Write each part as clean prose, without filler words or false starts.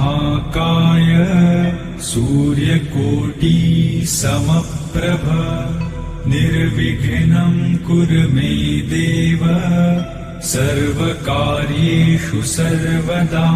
महाकाय सूर्यकोटि समप्रभ निर्विघ्नं कुरु मे देव सर्वकार्येषु सर्वदा।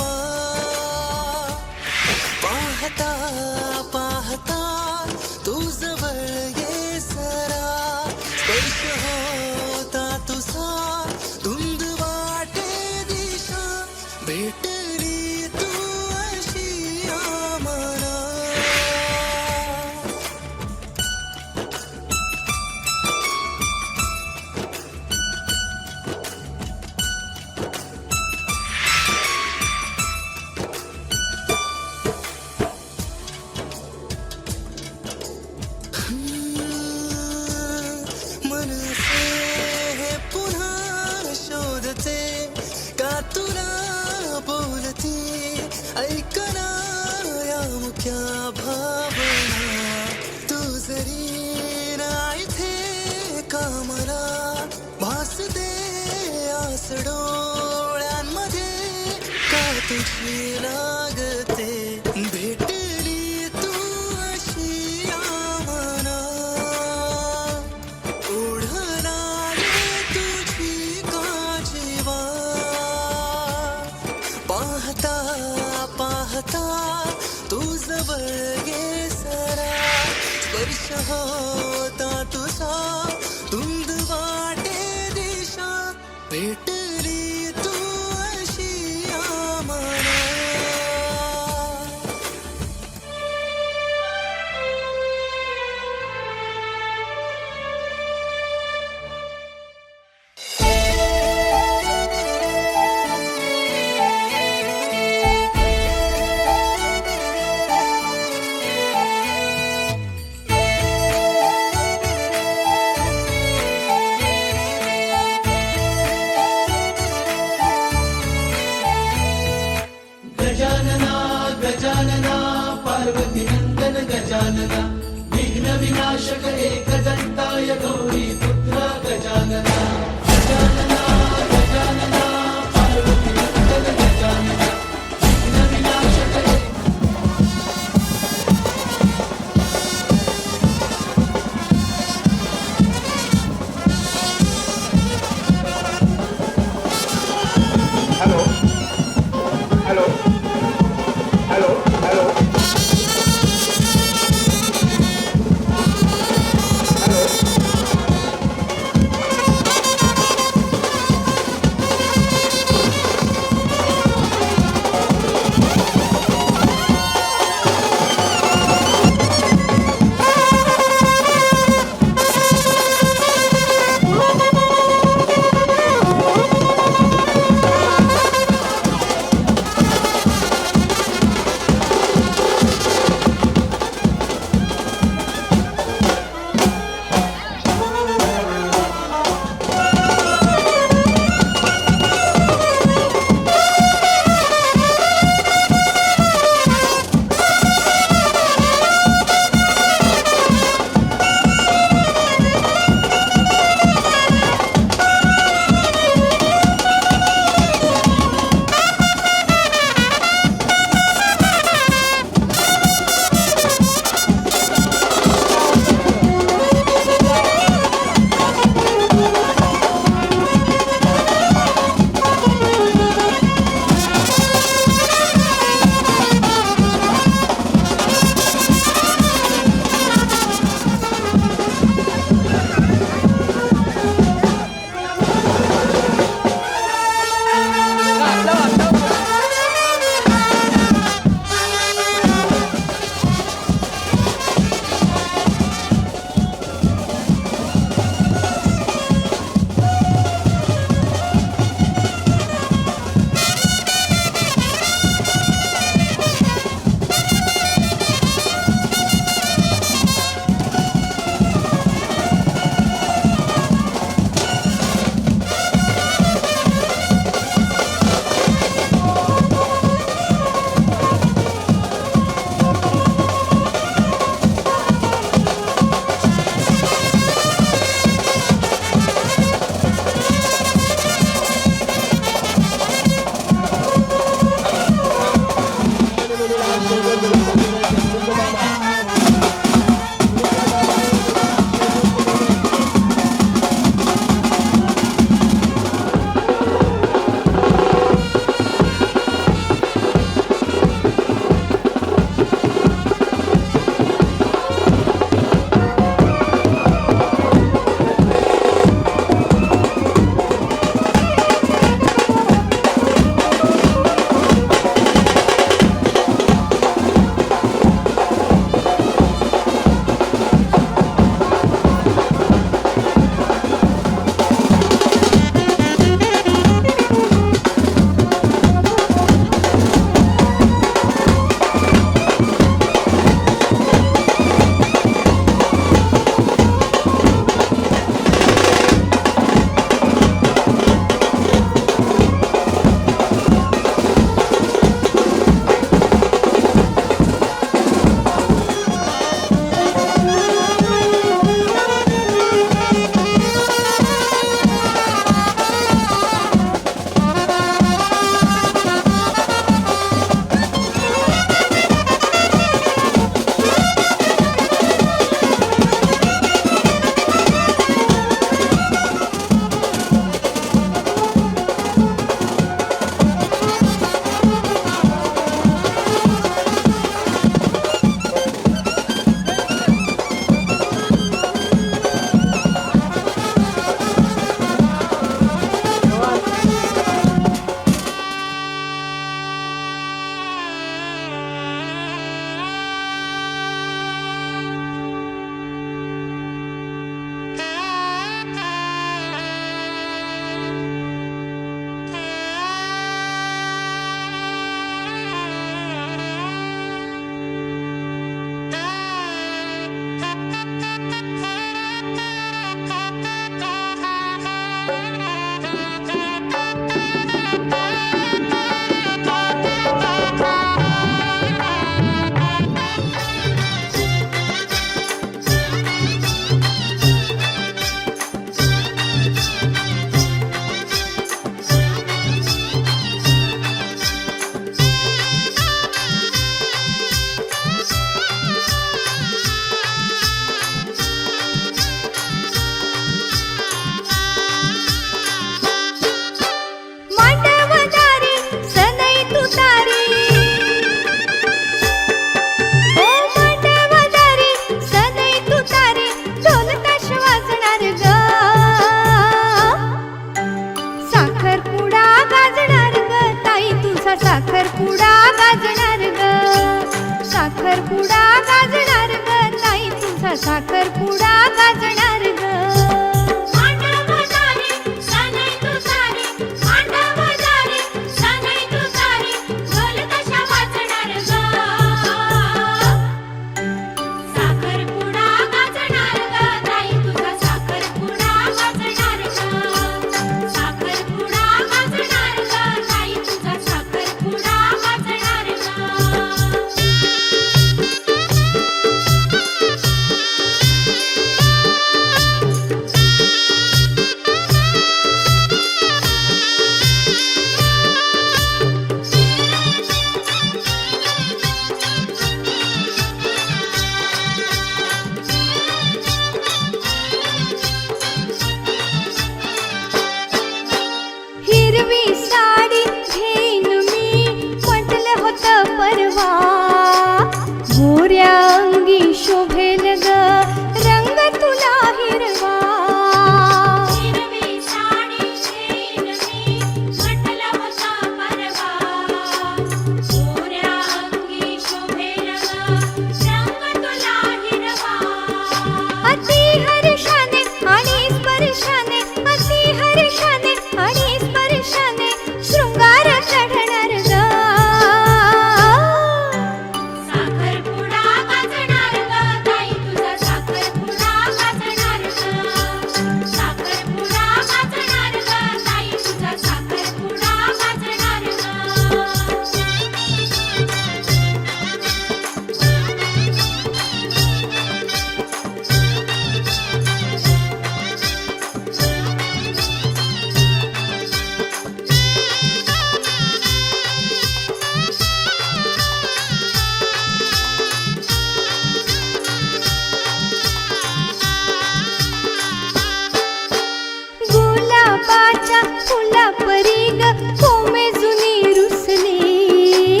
फुला परी ग कोमे जुनी रुसली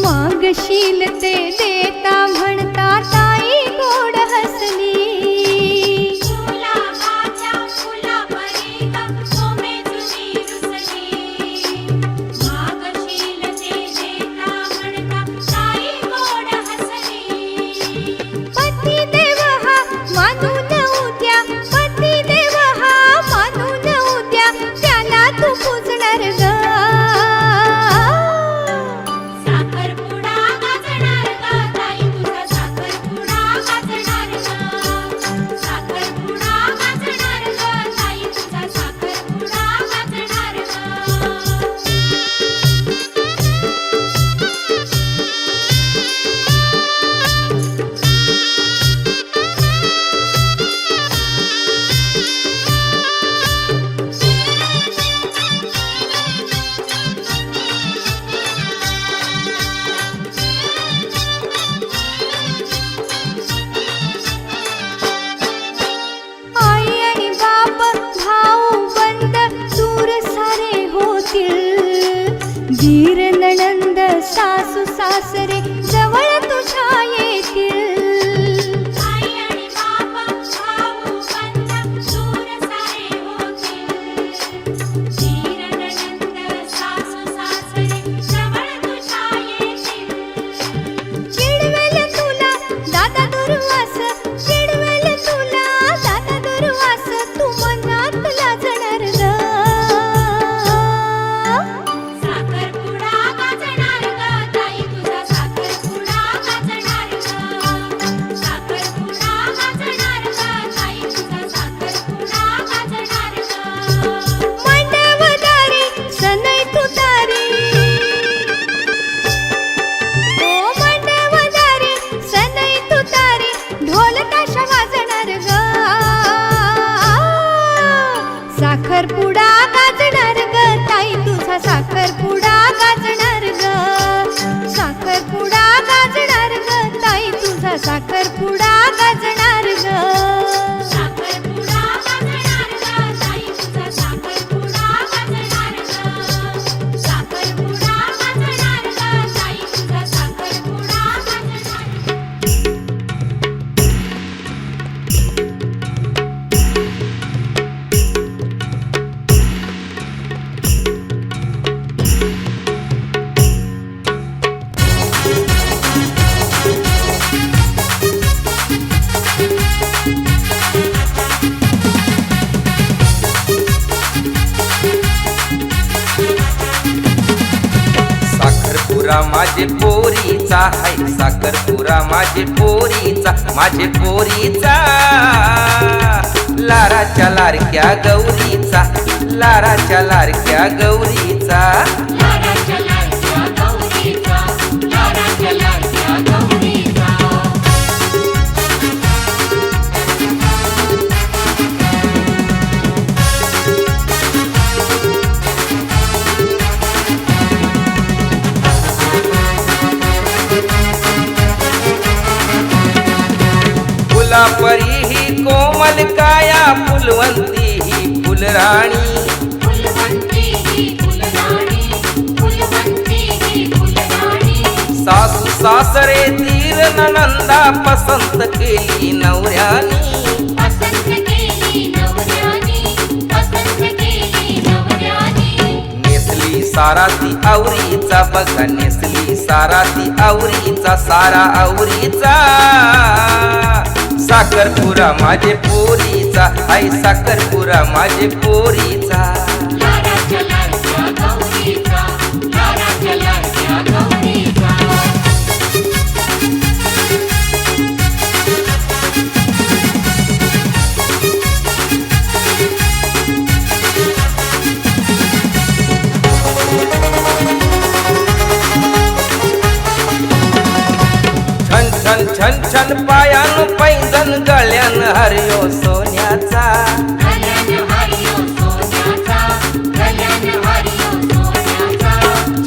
मागशील ते देता म्हणता ताई गोड हसली गुलाबाच्या फुलापरी ग कोमे जुनी रुसली मागशील ते देता म्हणता ताई गोड हसली पती देव हा मानून उद्या पती देव हा मानून उद्या त्याला तू पूजणार ग साखरपुडा गाजणार ग ताई तुझा साखरपुडा गाजणार ग साखरपुडा गाजणार ग ताई तुझा साखरपुडा गाजणार आई आणि बाप भाऊ बंद दूर सारे होतील दीर नणंद सासू सासरे जवळ तुझ्या येतील आई आणि बाप भाऊ बंद दूर सारे होतील धीर नणंद सासू सासरे जवळ तुझ्या येतील चिडवेल तुला दादा दुर्वास चिडवेल तुला दादा दुर्वास तू मनात लाजणार ग साखरपुडा गाजणार ग ताई तुझा साखरपुडा गाजणार ग साखरपुडा गाजणार ग ताई तुझा साखरपुडा गाजणार ग मांडवदारी सनई तुतारी ओ मांडवदारी सनई तुतारी ढोल ताशा वाजणार ग साखरपुडा गाजणार ग ताई तुझा साखरपुडा गाजणार ग साखरपुडा गाजणार ग ताई तुझा साखरपुडा गाजणार ग साखरपुडा गाजणार ग ताई तुझा साखरपुडा गाजणार ग साखरपुडा गाजणार ग ताई तुझा साखरपुडा गाजणार साखरपुरा माझे पोरीचा हाय साखरपुरा माझे पोरीचा लाराच्या लारक्या गौरीचा लाराच्या लारक्या गौरीचा लाराच्या लाडक्या गौरीचा लाराच्या लाडक्या गौरीचा फुलापरी ही कोमल काया फुलवंती ही फुलराणी फुलवंती ही फुलराणी फुलवंती ही फुलराणी सासू सासरे तीर ननंदा पसंत केली नवऱ्यानी पसंत केली नवऱ्यानी पसंत केली नवऱ्यानी नेसली सारा ती आवरीचा बघा नेसली सारा ती आवरीचा सारा आवरीचा साखरपुरा माझे पोरीचा आई साखरपुरा माझे पोरीचा लाराच्या लाडक्या गौरीचा लाराच्या लाडक्या गौरीचा छन छन छन छन पायान पैंजण गळ्यान हरियो सोन्याचा गल्यान हरियो सोन्याचा गल्यान हरियो सोन्याचा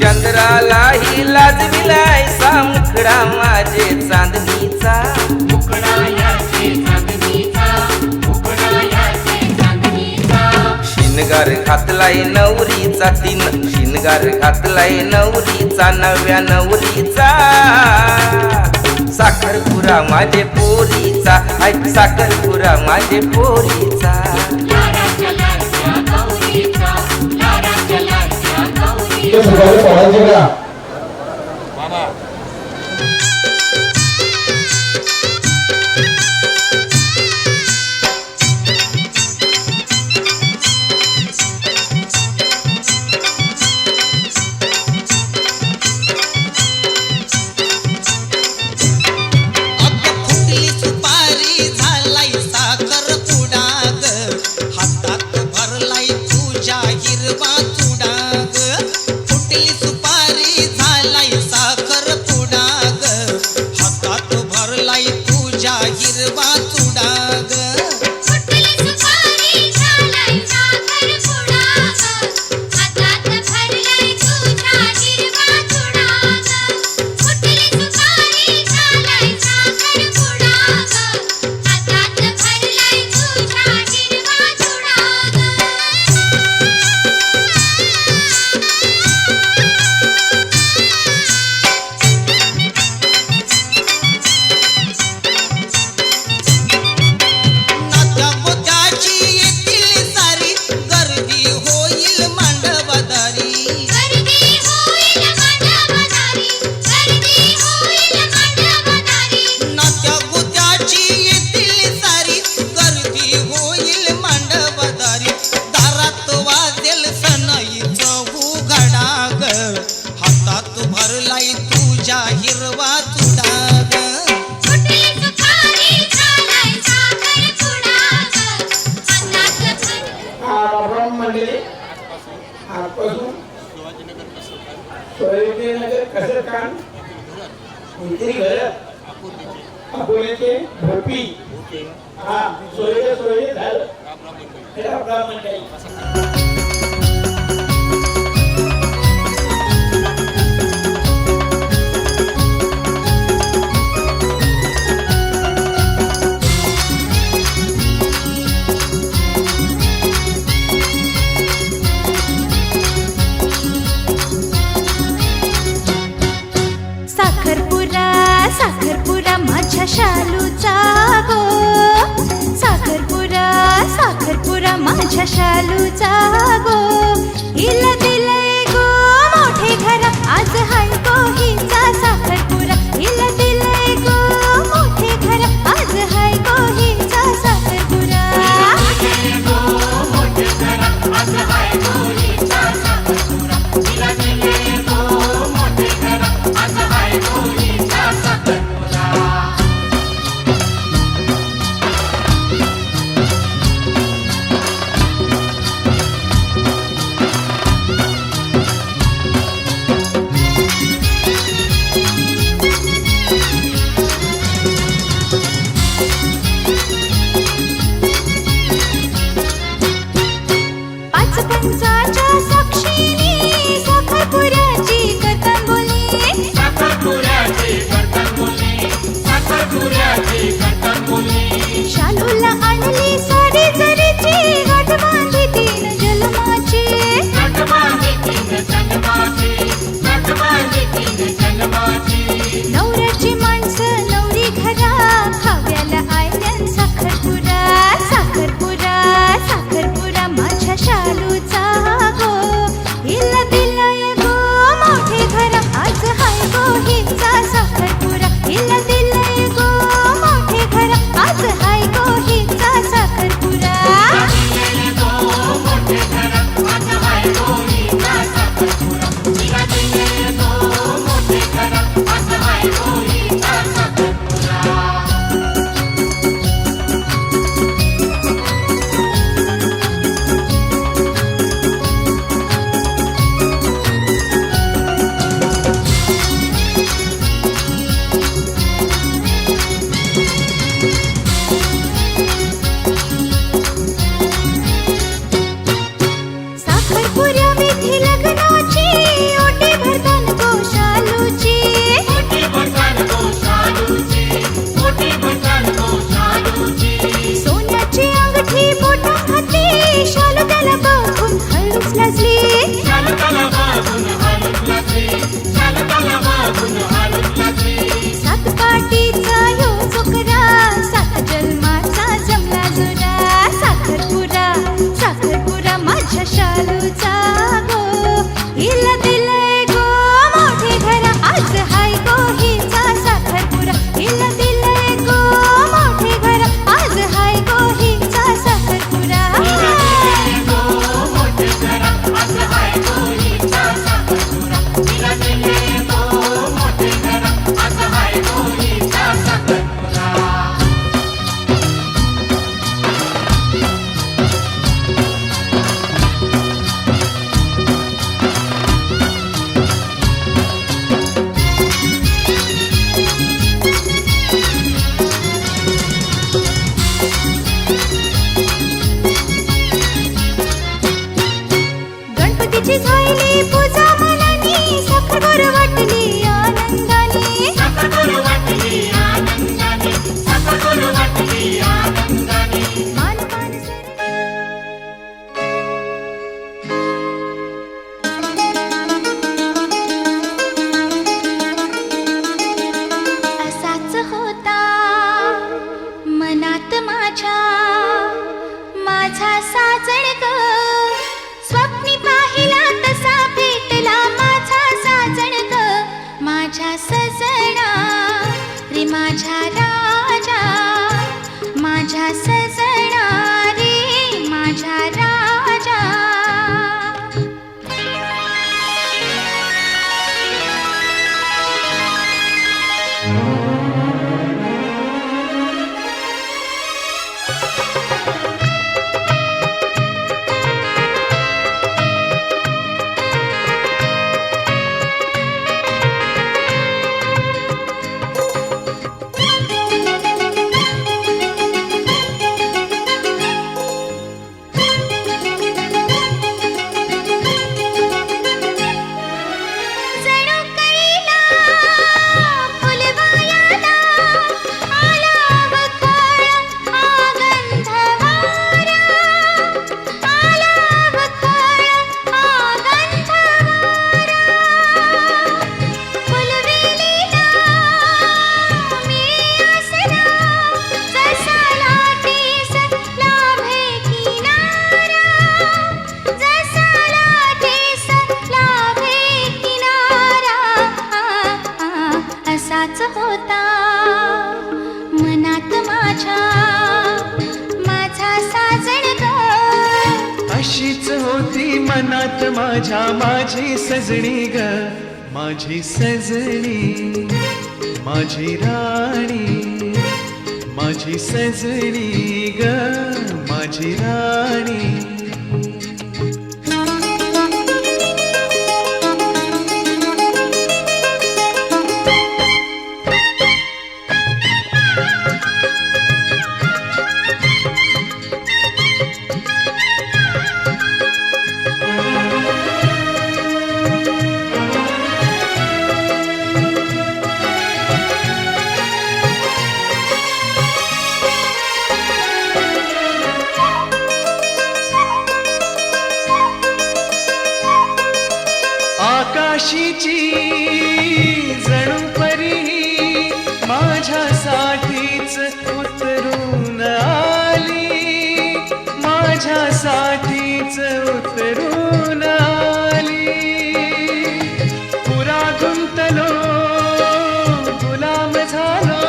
चंद्रालाही लाजविलायसा मुखडा माझे चांदणीचा मुकडायाचे चांदणीचा मुकडायाचे चांदणीचा शिनगार घातलाय नवरीचा तिनं शिनगार घातलाय नवरीचा नव्या नवरीचा साखरपुरा माझे पोरीचा ऐक साखरपुरा माझे पोरीचा लाडाच्या लाडक्या गौरीचा लाडाच्या लाडक्या गौरीचा ते सगळे पळायचे का फुटली सुपारी झालाय साखर पुडा ग हातात भरलाय तुझ्या हिरवा चुडा ग फुटली सुपारी झालाय साखर पुडा ग हातात भरलाय तुझ्या हिरवा चुडा ग फुटली सुपारी झालाय साखर पुडा ग हातात भरलाय तुझ्या हिरवा चुडा ग फुटली सुपारी झालाय साखर पुडा ग हातात भरलाय तुझ्या हिरवा चुडा नात्या गोत्याची येतील सारी गर्दी होईल मांडवदारी गर्दी होईल मांडवदारी गर्दी होईल मांडवदारी नात्या गोत्याची येतील सारी गर्दी होईल मांडवदारी दारात वाजेल सनईचं उघडा ग हातात भरलाय तुझ्या हिरवा चुडा ग फुटली सुपारी झालाय साखर पुडा ग हातात राम मंडळी आजपासून शिवाजीनगर कसं काम कोणतरी घर अकोल्याचे भोपी हा सोयरे झालं हे राम मंडळी साखरपुरा साखरपुरा माझ्या शालूचा गो साखरपुरा साखरपुरा माझ्या शालूचा गो हिला दिलंय गो मोठे घर आज हाय गो हिचा साखरपुरा हिला दिलंय गो मोठे घर आज हाय गो हिचा साखरपुरा पाच पंचाच्या साक्षीने साखरपुऱ्याची कथंबोली शालूला आणली साडी जरीची गाठ बांधी तीन जन्माची नवऱ्याची माणसं नवरी घरा खाव्याला आयल्यान साखरपुरा साखरपुरा साखरपुरा माझ्या शालूचा गो हिला दिलंय गो मोठे घर आज हाय गो हिचा साखरपुरा हिला दिलंय गो तुझी झाली पूजा मनानी साखर गोड वाटली आनंदाने साखर वाटली आनंदाने साखर वाटली आनंदाने मान मान सरे असाच होता मनात माझ्या माझा साजण ग स्वप्नी पाहिला तसा भेटला माझा साजण ग माझ्या सजना रे माझ्या राजा माझ्या सजना रे माझ्या राजा जणू कैला फुलवायाला आला बखार हा गंधवारा आला बखार हा गंधवारा फुलवेलीला मी आसरा जसा लाटेस लाभे किनारा जसा लाटेस लाभे किनारा असाच होता मनात माझ्या माझा साजण ग अशीच होती मनात माझ्या माझी सजणी ग माझी सजणी माझी राणी माझी सजणी ग माझी राणी आकाशीची जणू परी माझ्यासाठीच उतरून आली माझ्यासाठीच उतरून आली पुरा गुंतलो गुलाम झालो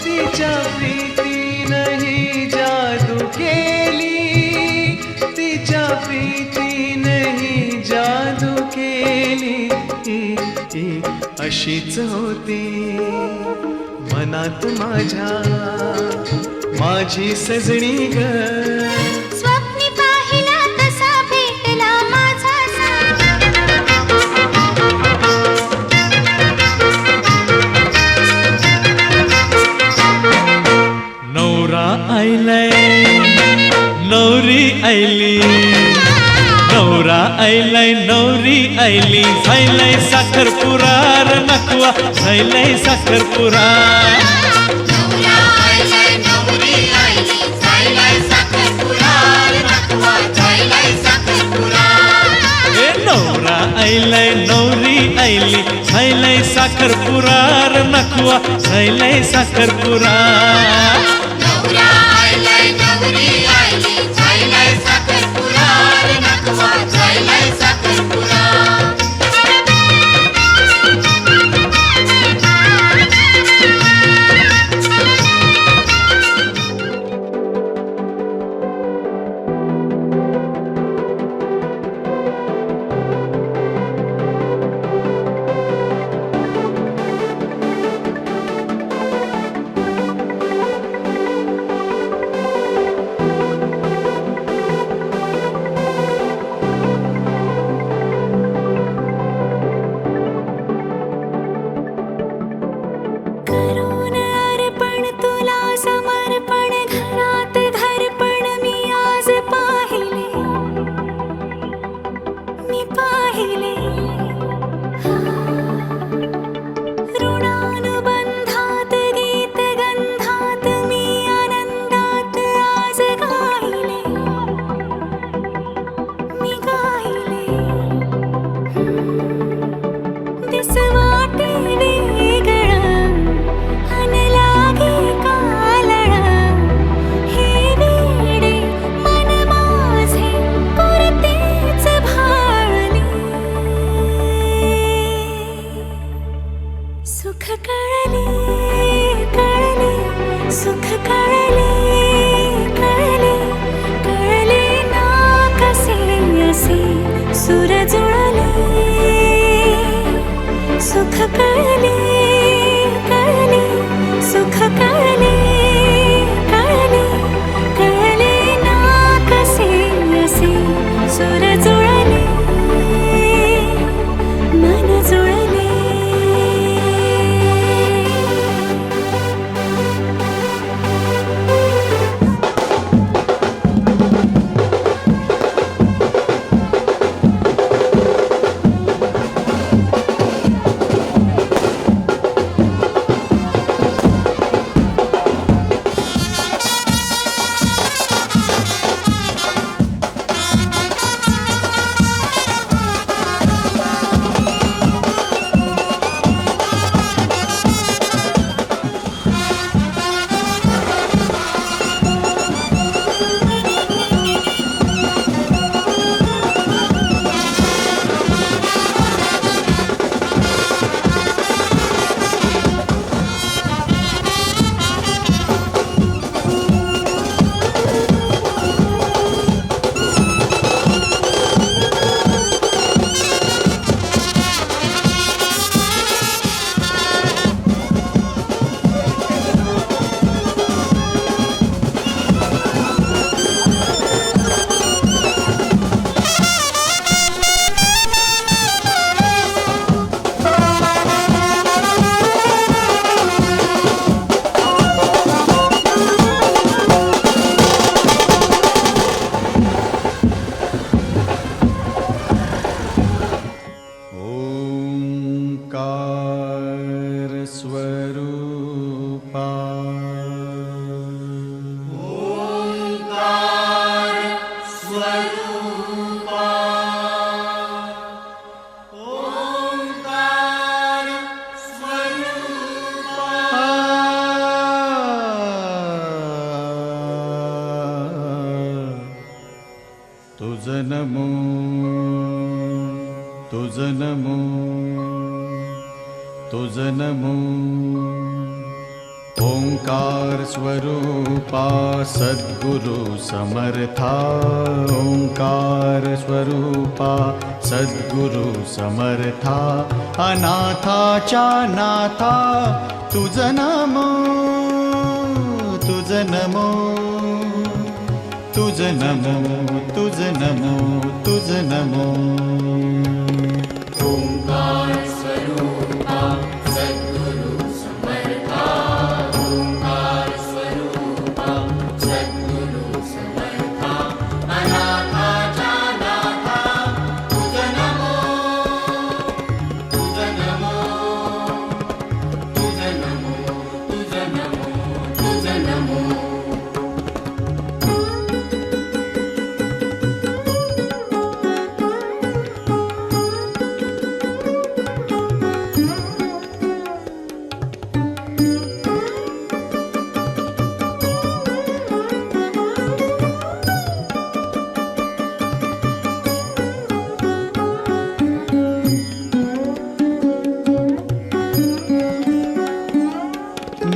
तिच्या प्रीतीनही जादू केली तिच्या प्रीतीनही जादू केली अशीच होती मनात माझ्या माझी सजणी ग स्वप्नी पाहिला तसा भेटला माझा नवरा आयलाय नवरी आयली नवरा आयलाय नवरी आयली झायलाय साखरपुरा र नकवा झायलाय साखरपुरा नवरा आयलाय नवरी आयली जायलाय साखरपुरा नकवा जायलाय साखरपुरा ए नवरा आयलाय नवरी आयली झायलाय साखरपुरा र नकवा झायलाय साखरपुरा नवरा आयलाय नवरी आयली जायलाय साखरपुरा नकवा जायलाय साखरपुरा सुख कळले कळले सुख कळले कळले कळले ना कसे असे सुर जुळले मन जुळले ओंकार स्वरूपा तुझ नमो तुझ नमो तुझ नमो ओंकार स्वरूपा सद्गुरु समर्था ओंकार स्वरूपा सद्गुरु समर्था अनाथाच्या नाथा तुझ नमो तुझ नमो तुझ नमो तुझ नमो तुझ नमो ओंकार स्वरूपा सद्गुरु समर्था ओंकार स्वरूपा सद्गुरु समर्था अनाथाच्या नाथा तुझ नमो तुझ नमो तुझ नमो तुझ नमो तुझ नमो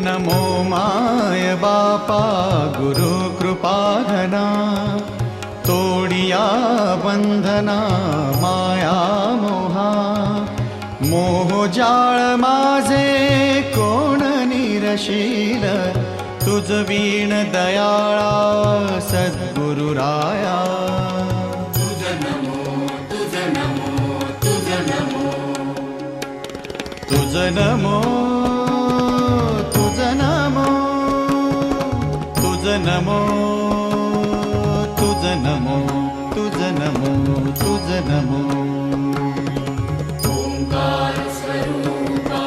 नमो माय बापा गुरु कृपाघना तोडिया बंधना माया मोहा मोहजाळ माझे कोण निरशील तुझ वीण दयाळा सद्गुरु राया तुझ नमो तुझ नमो तुझ नमो तुझ नमो तुझ नमो तुझ नमो तुझ नमो तुझ नमो तुझ नमो ओंकार स्वरूपा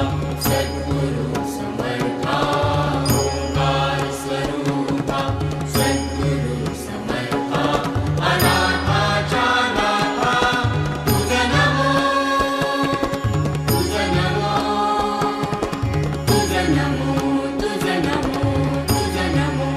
सद्गुरु समर्था ओंकार स्वरूपा सद्गुरु समर्था अनाथाच्या नाथा तुझ नमो तुझ नमो तुझ नमो तुझ नमो तुझ नमो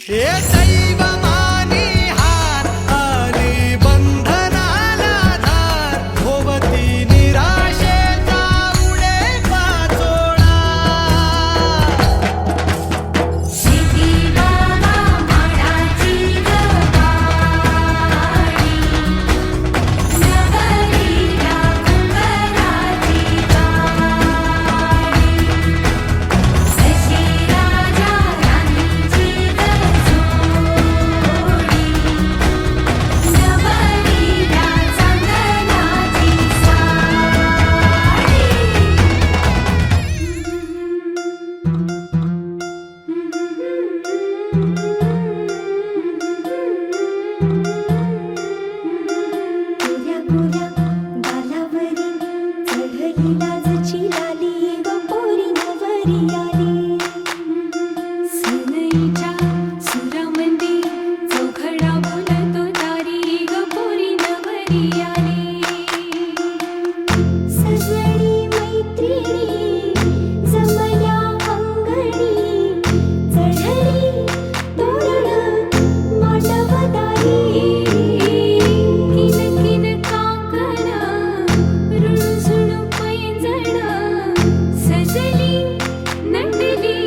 हे दैव मानी हार आली बंधनाला धार भोवती निराशेचा उडे पाचोळा शेती बाबा माडाची गवाडी नगरीला कुंभाराची गाडी सशी राजा राणीची गजोडी नवरीला चांदणाची गोऱ्या गोऱ्या गालावरी चढली लाजची लाली ग पोरी नवरी आली सनईच्या सुरामंदी चौघडा बोलतो दारी ग पोरी नवरी आली सजणी मैत्रिणी जमल्या अंगणी चढली तोरण मांडवदारी किन किन काकण रुणझुण पैंजण सजली नटली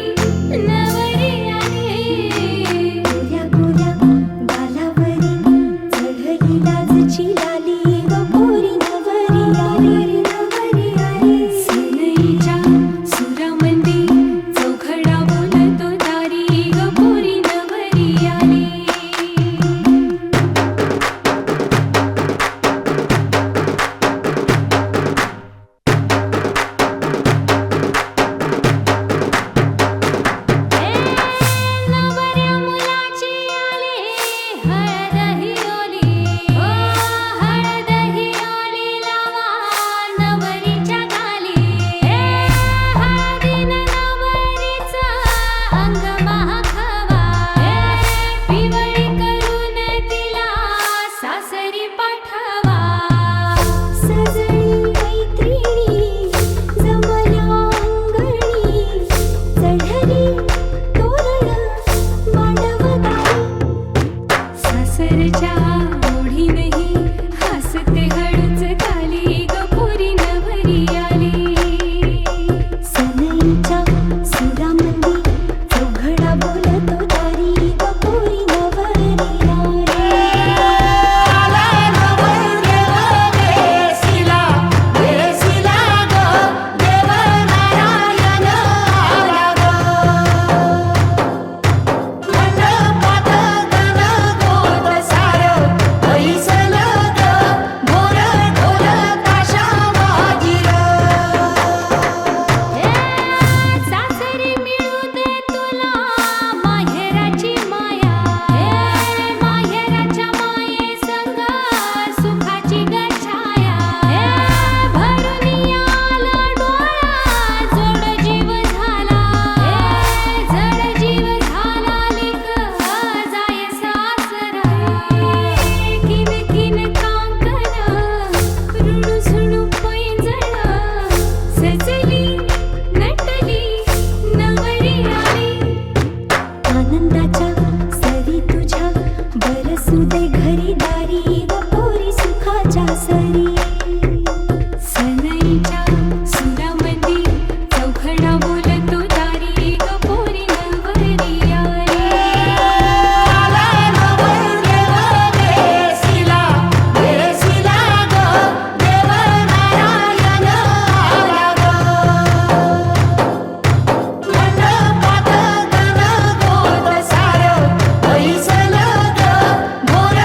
नवरी आली गोऱ्या गोऱ्या गालावरी चढली लाजची लाली ग पोरी नवरी आली नवरी आली सनईच्या सुरामंदी चौघडा बोलतो दारी ग पोरी नवरी आली नवऱ्या मुलाची आली हळद ही ओली ओ हळद ही ओली लावा नवरीच्या गाली हळदीनं नवरीचं अंग महाखवा पिवळी करून तिला सासरी पाठवा सजणी मैत्रिणी जमल्या अंगणी चढली तोरण मांडवदारी सासरच्या ओढीनही हसते हळूच खाली ग पोरी नवरी आली सनईच्या सुरामंदी चौघडा बोलतो दारी ग पोरी नवरी सासरी मिळू दे तुला माहेराची माया माहेराच्या माये संग सुखाची गछाया भरून आला डोळा जोड जीव झाला जड जीव झाला लिक जाय सासरा किन किन कांकण रुणझुण पैंजण सजली नटली नवरी आली आनंदाच्या सरी तुझ्या बरसू दे घरी दारी ग पोरी सुखाच्या सरी सनईच्या सुरामंदी चौघडा बोलतो दारी ग पोरी नवरी आली मोर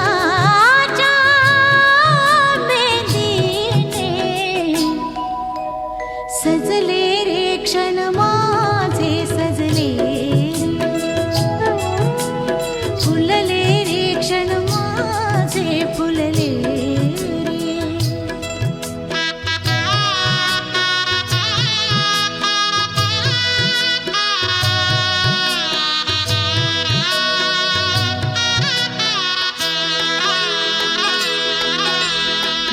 शकुनाच्या मेहंदीने सजले रे क्षण माझे सजले फुलले रे क्षण माझे फुलले रे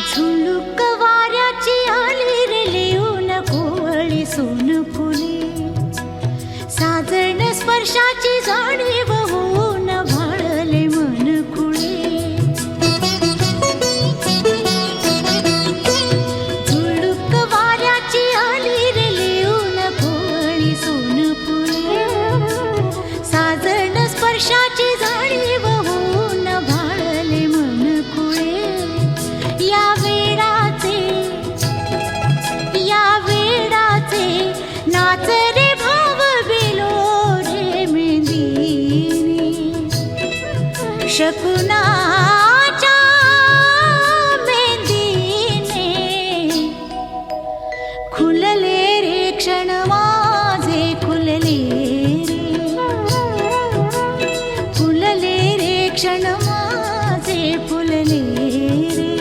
झुळूक वाऱ्याची आली रे लिहून कोवळी सोन फुले साजण स्पर्शाची जाणीव होऊन भाळले मन खुळे झुळूक वाऱ्याची आली रे लिहून कोवळी सोन फुले साजण स्पर्शाची जाणीव होऊन भाळले मन खुळे या वेडाचे नाच रे भाव बिलो रे मेहंदीने शकुनाच्या मेहंदीने खुलले रे क्षण माझे खुलले रे फुलले रे क्षण माझे फुलले रे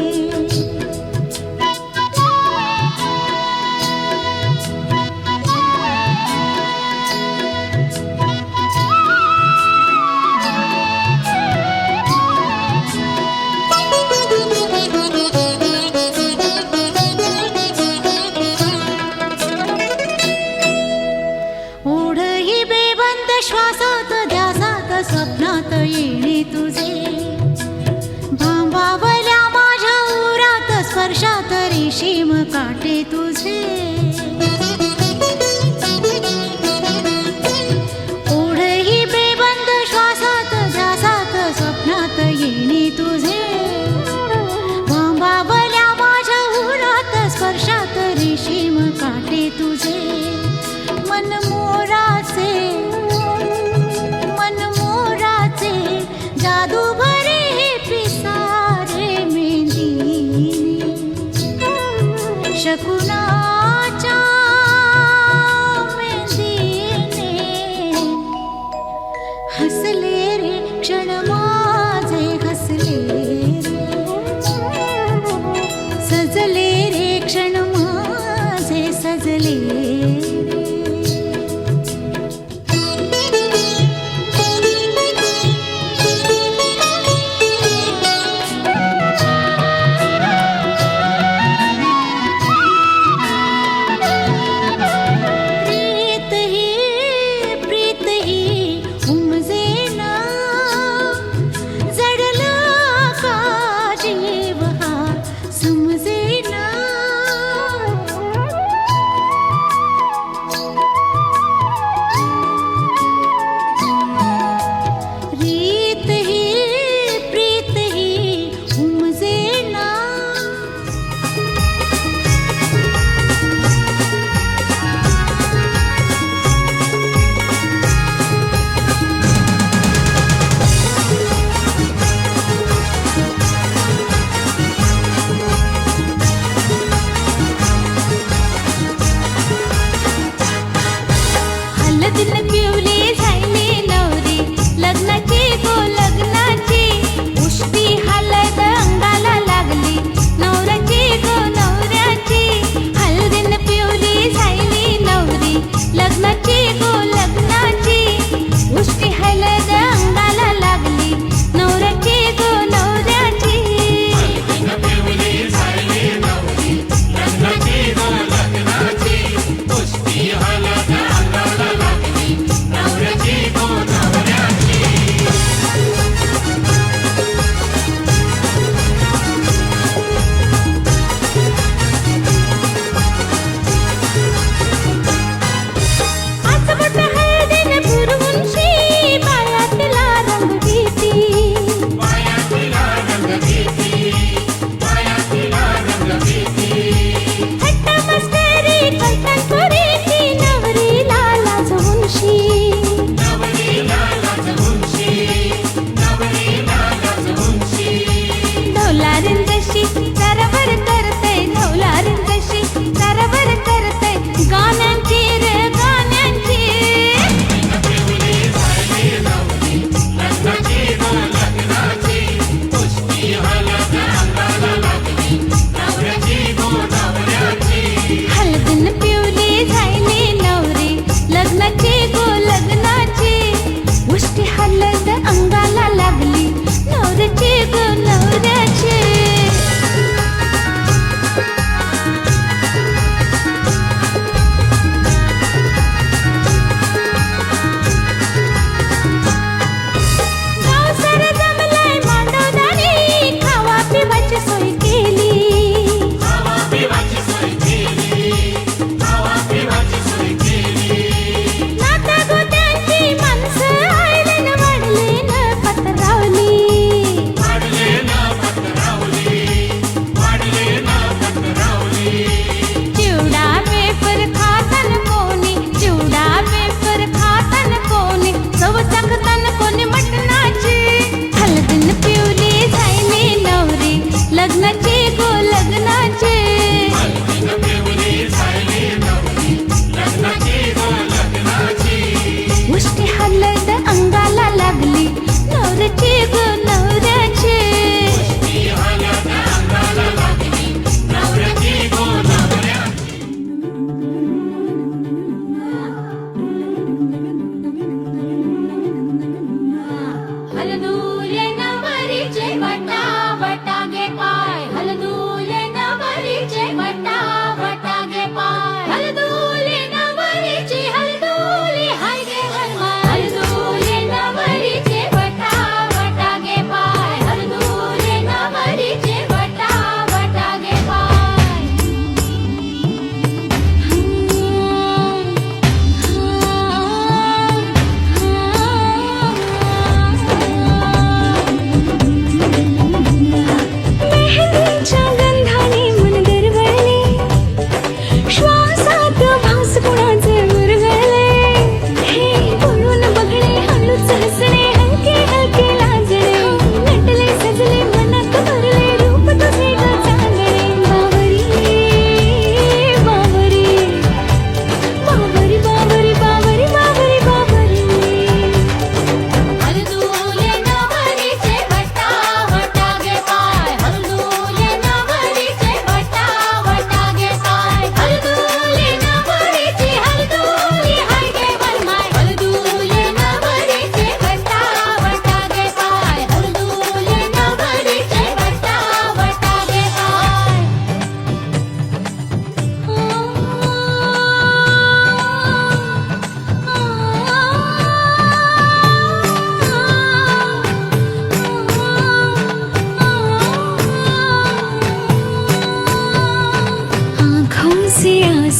ओढ ही बेबंद श्वासात ध्यासात स्वप्नात येणे तुझे भांबावल्या माझ्या उरात स्पर्शात रेशीम काटे तुझे ओढ ही बेबंद श्वासात ध्यासात स्वप्नात येणे तुझे भांबावल्या माझ्या उरात स्पर्शात रेशीम काटे तुझे मन मोराचे जादू भरे हे पिसारे मेहंदीने शकुनाच्या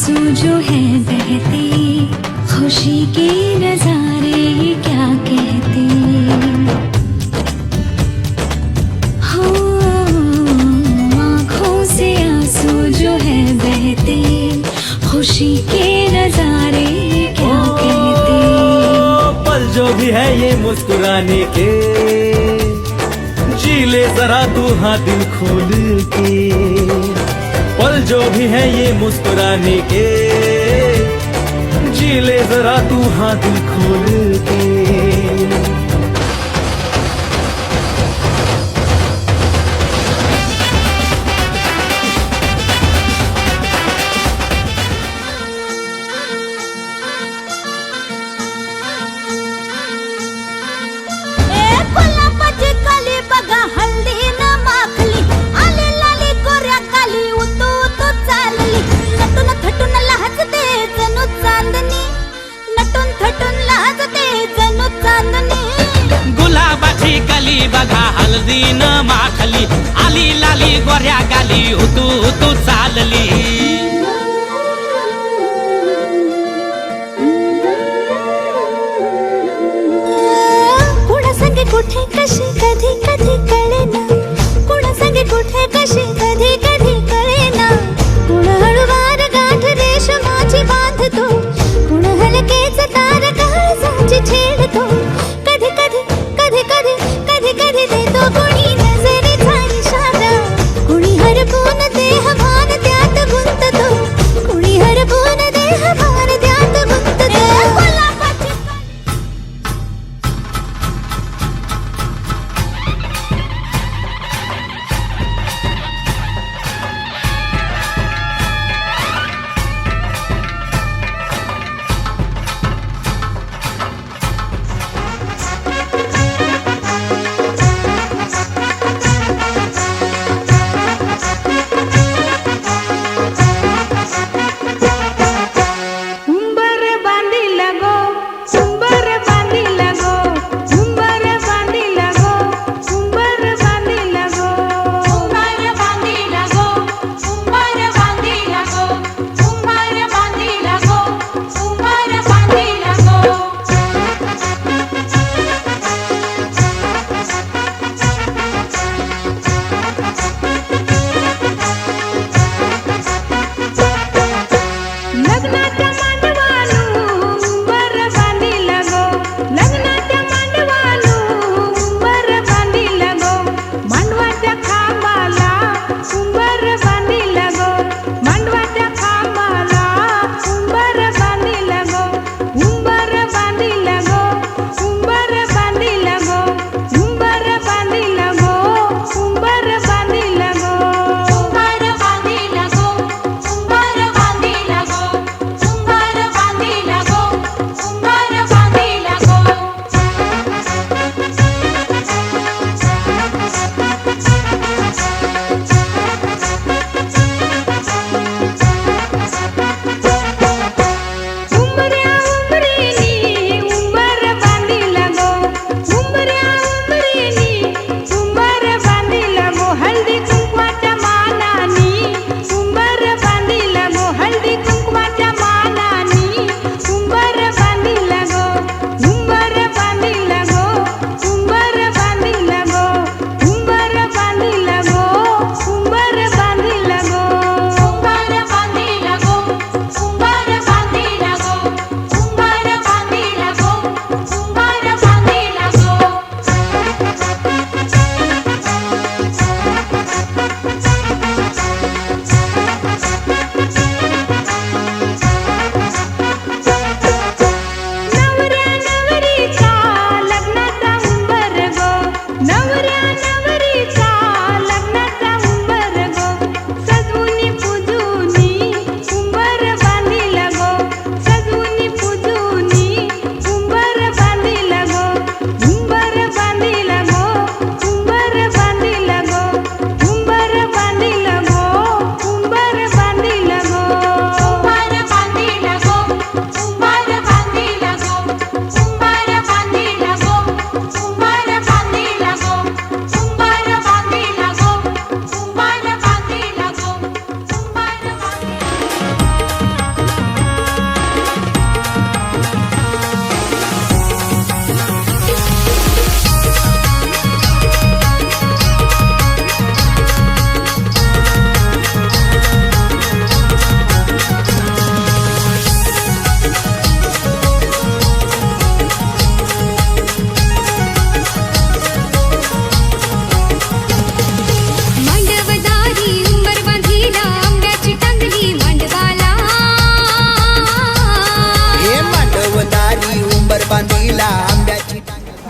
आंसू जो है बहते, खुशी के नजारे ये क्या कहते। हो आँखों से आंसू जो है बहते, खुशी के नजारे ये क्या कहते। पल जो भी है ये मुस्कुराने के, जी ले जरा तू हाँ दिल खोल के। पल जो भी है ये मुस्कुराने के, जी ले जरा तू हाँ दिल खोल के। गुलाबाची कली बघा हल्दी न माखली, आली लाली गोऱ्या काली उतू उतू चालली, नटून थटून लाजते जणू चांदणी, नटून थटून लाजते जणू चांदणी। गुलाबाची कली बघा हल्दी न माखली, आली लाली गोऱ्या गाली उतू उतू चालली। कुणासंगे कुठे कशी कधी कधी कळेना, कुणासंगे कुठे कशी कधी कधी कळेना। कुण हळूवार गाठ रेशमाची बांधतो, कुण हलकेच तार काळजाची छेडतो। कधी कधी कधी कधी कधी कधी देतो कुणी नजरेचा इशारा, कुणी हरपून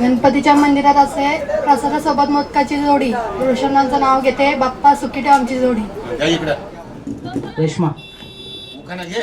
गणपतीच्या मंदिरात असे प्रसादासोबत मोदकाची जोडी रोशनांचं नाव घेते बाप्पा सुखी ठेव आमची जोडी रेश्मा उखाणा घे